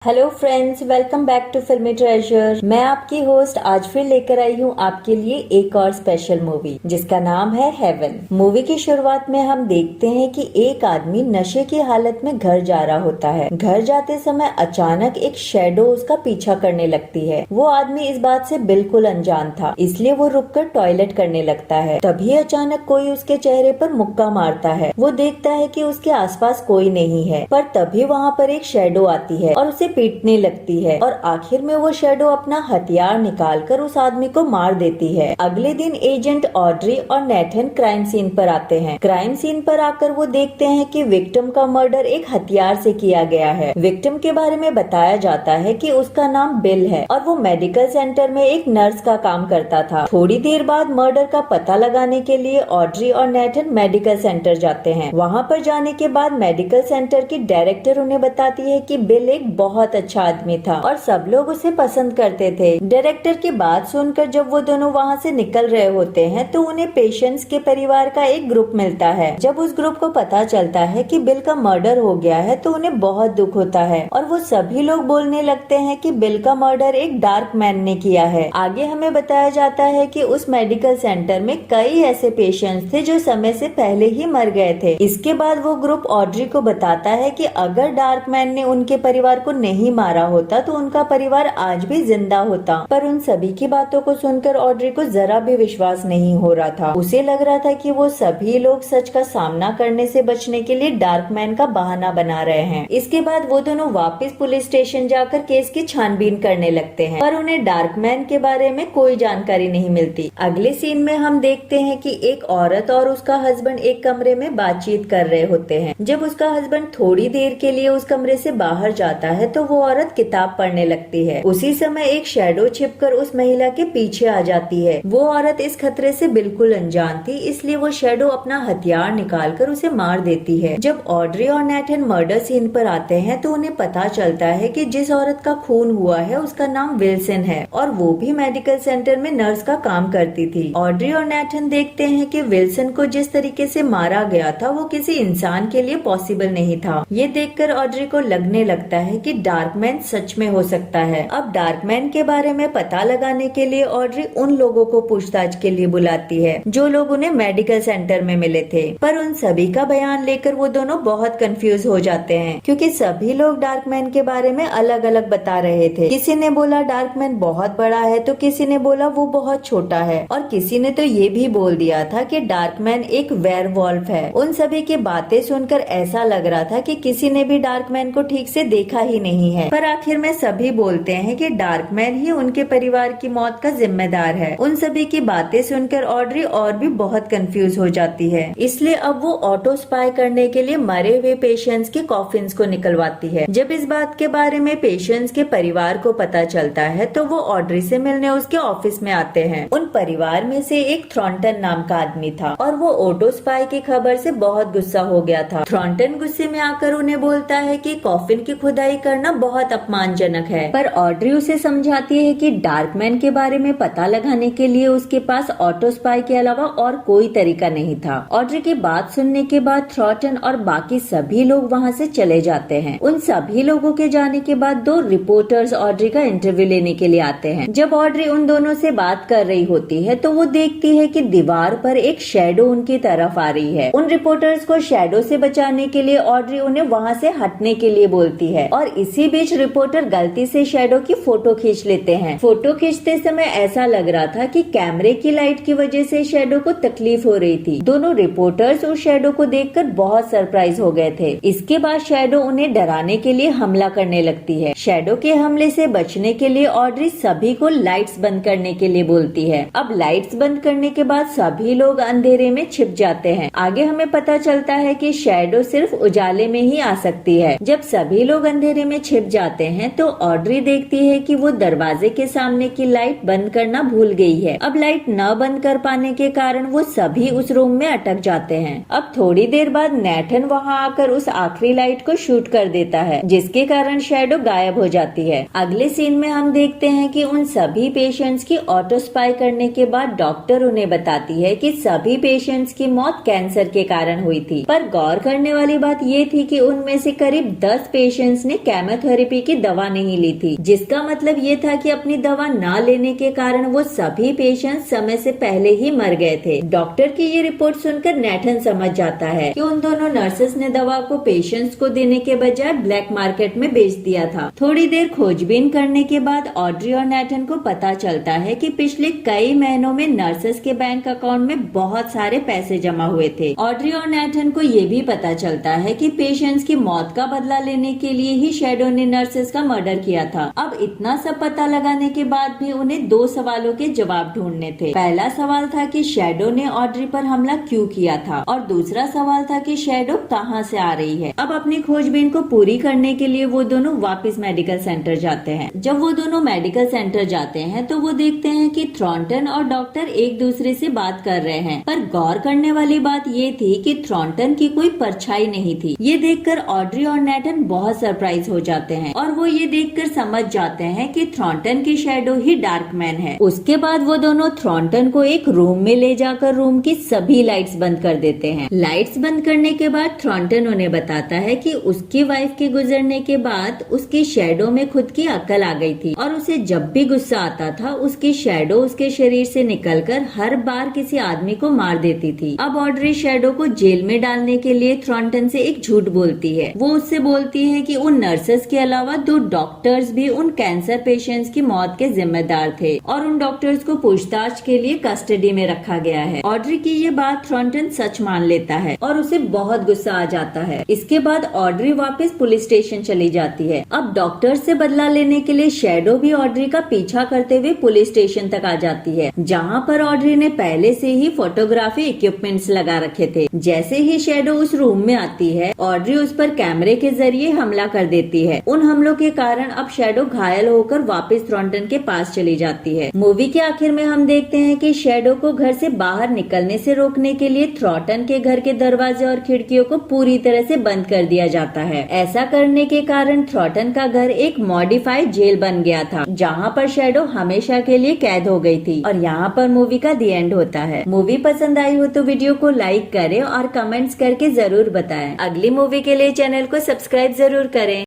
Hello friends, welcome back to filmy treasure. मैं आपकी host आज फिर लेकर आई हूँ आपके लिए एक और स्पेशल मूवी जिसका नाम है हेवन। मूवी की शुरुआत में हम देखते हैं कि एक आदमी नशे की हालत में घर जा रहा होता है। घर जाते समय अचानक एक शैडो उसका पीछा करने लगती है। वो आदमी इस बात से बिल्कुल अनजान था, इसलिए वो रुककर टॉयलेट करने लगता है। तभी अचानक कोई उसके चेहरे पर मुक्का मारता है। वो देखता है कि उसके आसपास कोई नहीं है, पर तभी वहाँ पर एक शैडो आती है और उसे पीटने लगती है और आखिर में वो शैडो अपना हथियार निकालकर उस आदमी को मार देती है। अगले दिन एजेंट ऑड्री और नेथन क्राइम सीन पर आते हैं। क्राइम सीन पर आकर वो देखते हैं कि विक्टिम का मर्डर एक हथियार से किया गया है। विक्टिम के बारे में बताया जाता है कि उसका नाम बिल है और वो मेडिकल सेंटर में एक नर्स का काम करता था। थोड़ी देर बाद मर्डर का पता लगाने के लिए ऑड्री और नेथन मेडिकल सेंटर जाते हैं। वहाँ पर जाने के बाद मेडिकल सेंटर की डायरेक्टर उन्हें बताती है कि बिल एक बहुत अच्छा आदमी था और सब लोग उसे पसंद करते थे। डायरेक्टर की बात सुनकर जब वो दोनों वहाँ से निकल रहे होते हैं तो उन्हें पेशेंट्स के परिवार का एक ग्रुप मिलता है। जब उस ग्रुप को पता चलता है कि बिल का मर्डर हो गया है तो उन्हें बहुत दुख होता है और वो सभी लोग बोलने लगते हैं कि बिल का मर्डर एक डार्क मैन ने किया है। आगे हमें बताया जाता है कि उस मेडिकल सेंटर में कई ऐसे पेशेंट्स थे जो समय से पहले ही मर गए थे। इसके बाद वो ग्रुप ऑड्री को बताता है कि अगर डार्क मैन ने उनके परिवार को नहीं मारा होता तो उनका परिवार आज भी जिंदा होता। पर उन सभी की बातों को सुनकर ऑड्री को जरा भी विश्वास नहीं हो रहा था। उसे लग रहा था कि वो सभी लोग सच का सामना करने से बचने के लिए डार्क मैन का बहाना बना रहे हैं। इसके बाद वो दोनों वापस पुलिस स्टेशन जाकर केस की छानबीन करने लगते हैं, पर उन्हें डार्क मैन के बारे में कोई जानकारी नहीं मिलती। अगले सीन में हम देखते हैं कि एक औरत और उसका हस्बैंड एक कमरे में बातचीत कर रहे होते हैं। जब उसका हस्बैंड थोड़ी देर के लिए उस कमरे से बाहर जाता है तो वो औरत किताब पढ़ने लगती है। उसी समय एक शैडो छिपकर उस महिला के पीछे आ जाती है। वो औरत इस खतरे से बिल्कुल अनजान थी, इसलिए वो शैडो अपना हथियार निकालकर उसे मार देती है। जब ऑड्री और नेथन मर्डर सीन पर आते हैं तो उन्हें पता चलता है कि जिस औरत का खून हुआ है उसका नाम विल्सन है और वो भी मेडिकल सेंटर में नर्स का काम करती थी। ऑड्री और नेथन देखते हैं कि विल्सन को जिस तरीके से मारा गया था वो किसी इंसान के लिए पॉसिबल नहीं था। ये देखकर ऑड्री को लगने लगता है कि डार्कमैन सच में हो सकता है। अब डार्कमैन के बारे में पता लगाने के लिए ऑड्री उन लोगों को पूछताछ के लिए बुलाती है जो लोग उन्हें मेडिकल सेंटर में मिले थे, पर उन सभी का बयान लेकर वो दोनों बहुत कंफ्यूज हो जाते हैं क्योंकि सभी लोग डार्कमैन के बारे में अलग अलग बता रहे थे। किसी ने बोला डार्कमैन बहुत बड़ा है तो किसी ने बोला वो बहुत छोटा है और किसी ने तो ये भी बोल दिया था कि डार्कमैन एक वेयरवॉल्फ है। उन सभी की बातें सुनकर ऐसा लग रहा था कि किसी ने भी डार्कमैन को ठीक से देखा ही नहीं है, पर आखिर में सभी बोलते हैं कि डार्कमैन ही उनके परिवार की मौत का जिम्मेदार है। उन सभी की बातें सुनकर ऑड्री और भी बहुत कंफ्यूज हो जाती है, इसलिए अब वो ऑटो स्पाई करने के लिए मरे हुए पेशेंट्स के कॉफिन्स को निकलवाती है। जब इस बात के बारे में पेशेंट्स के परिवार को पता चलता है तो वो ऑड्री से मिलने उसके ऑफिस में आते हैं। उन परिवार में से एक थ्रॉन्टन नाम का आदमी था और वो ऑटो स्पाई की खबर से बहुत गुस्सा हो गया था। थ्रॉन्टन गुस्से में आकर उन्हें बोलता है कि कॉफिन की खुदाई करना बहुत अपमानजनक है, पर ऑड्री उसे समझाती है कि डार्कमैन के बारे में पता लगाने के लिए उसके पास ऑटो स्पाई के अलावा और कोई तरीका नहीं था। ऑड्री की बात सुनने के बाद थ्रॉन्टन और बाकी सभी लोग वहाँ से चले जाते हैं। उन सभी लोगों के जाने के बाद दो रिपोर्टर्स ऑड्री का इंटरव्यू लेने के लिए आते हैं। जब ऑड्री उन दोनों से बात कर रही होती है तो वो देखती है कि दीवार पर एक शैडो उनकी तरफ आ रही है। उन रिपोर्टर्स को शैडो से बचाने के लिए ऑड्री उन्हें वहाँ से हटने के लिए बोलती है और इसी बीच रिपोर्टर गलती से शैडो की फोटो खींच लेते हैं। फोटो खींचते समय ऐसा लग रहा था कि कैमरे की लाइट की वजह से शैडो को तकलीफ हो रही थी। दोनों रिपोर्टर्स उस शैडो को देखकर बहुत सरप्राइज हो गए थे। इसके बाद शैडो उन्हें डराने के लिए हमला करने लगती है। शैडो के हमले से बचने के लिए ऑड्री सभी को लाइट्स बंद करने के लिए बोलती है। अब लाइट्स बंद करने के बाद सभी लोग अंधेरे में छिप जाते हैं। आगे हमें पता चलता है कि शैडो सिर्फ उजाले में ही आ सकती है। जब सभी लोग अंधेरे में छिप जाते हैं तो ऑड्री देखती है कि वो दरवाजे के सामने की लाइट बंद करना भूल गई है। अब लाइट न बंद कर पाने के कारण वो सभी उस रूम में अटक जाते हैं। अब थोड़ी देर बाद नेथन वहाँ आकर उस आखिरी लाइट को शूट कर देता है, जिसके कारण शैडो गायब हो जाती है। अगले सीन में हम देखते हैं कि उन सभी पेशेंट्स की ऑटो स्पाई करने के बाद डॉक्टर उन्हें बताती है कि सभी पेशेंट्स की मौत कैंसर के कारण हुई थी, पर गौर करने वाली बात ये थी कि उनमें से करीब 10 पेशेंट्स ने केमोथेरेपी की दवा नहीं ली थी, जिसका मतलब ये था कि अपनी दवा ना लेने के कारण वो सभी पेशेंट समय से पहले ही मर गए थे। डॉक्टर की ये रिपोर्ट सुनकर नेथन समझ जाता है कि उन दोनों नर्सेस ने दवा को पेशेंट्स को देने के बजाय ब्लैक मार्केट में बेच दिया था। थोड़ी देर खोजबीन करने के बाद ऑड्री और नेथन को पता चलता है कि पिछले कई महीनों में नर्सेस के बैंक अकाउंट में बहुत सारे पैसे जमा हुए थे। ऑड्री और नेथन को ये भी पता चलता है कि पेशेंट्स की मौत का बदला लेने के लिए ही शैडो ने नर्सेस का मर्डर किया था। अब इतना सब पता लगाने के बाद भी उन्हें 2 सवालों के जवाब ढूंढने थे। पहला सवाल था कि शैडो ने ऑड्री पर हमला क्यों किया था और दूसरा सवाल था कि शैडो कहां से आ रही है। अब अपनी खोजबीन को पूरी करने के लिए वो दोनों वापस मेडिकल सेंटर जाते हैं। जब वो दोनों मेडिकल सेंटर जाते हैं तो वो देखते हैं कि थ्रॉन्टन और डॉक्टर एक दूसरे से बात कर रहे हैं, पर गौर करने वाली बात ये थी कि थ्रॉन्टन की कोई परछाई नहीं थी। ये देखकर ऑड्री और नेथन बहुत सरप्राइज हो जाते हैं और वो ये देखकर समझ जाते हैं कि थ्रॉन्टन की शैडो ही डार्कमैन है। उसके बाद वो दोनों थ्रॉन्टन को एक रूम में ले जाकर रूम की सभी लाइट्स बंद कर देते हैं। लाइट्स बंद करने के बाद थ्रॉन्टन उन्हें बताता है कि उसकी वाइफ के गुजरने के बाद उसकी शैडो में खुद की अकल आ गई थी और उसे जब भी गुस्सा आता था उसकी शैडो उसके शरीर से निकलकर हर बार किसी आदमी को मार देती थी। अब ऑड्री शैडो को जेल में डालने के लिए थ्रॉन्टन से एक झूठ बोलती है। वो उससे बोलती है कि उन नर्सेस के अलावा 2 डॉक्टर्स भी उन कैंसर पेशेंट्स की मौत के जिम्मेदार थे और उन डॉक्टर्स को पूछताछ के लिए कस्टडी में रखा गया है। ऑड्री की ये बात थ्रॉन्टन सच मान लेता है और उसे बहुत गुस्सा आ जाता है। इसके बाद ऑड्री वापस पुलिस स्टेशन चली जाती है। अब डॉक्टर से बदला लेने के लिए शैडो भी ऑड्री का पीछा करते हुए पुलिस स्टेशन तक आ जाती है, जहाँ पर ऑड्री ने पहले से ही फोटोग्राफी इक्विपमेंट्स लगा रखे थे। जैसे ही शैडो उस रूम में आती है, ऑड्री उस पर कैमरे के जरिए हमला कर देती है। उन हमलों के कारण अब शैडो घायल होकर वापस थ्रॉन्टन के पास चली जाती है। मूवी के आखिर में हम देखते हैं कि शैडो को घर से बाहर निकलने से रोकने के लिए थ्रॉन्टन के घर के दरवाजे और खिड़कियों को पूरी तरह से बंद कर दिया जाता है। ऐसा करने के कारण थ्रॉन्टन का घर एक मॉडिफाइड जेल बन गया था, जहाँ पर शैडो हमेशा के लिए कैद हो गई थी। और यहाँ पर मूवी का दी एंड होता है। मूवी पसंद आई हो तो वीडियो को लाइक करें और कमेंट्स करके जरूर बताएं। अगली मूवी के लिए चैनल को सब्सक्राइब जरूर करें।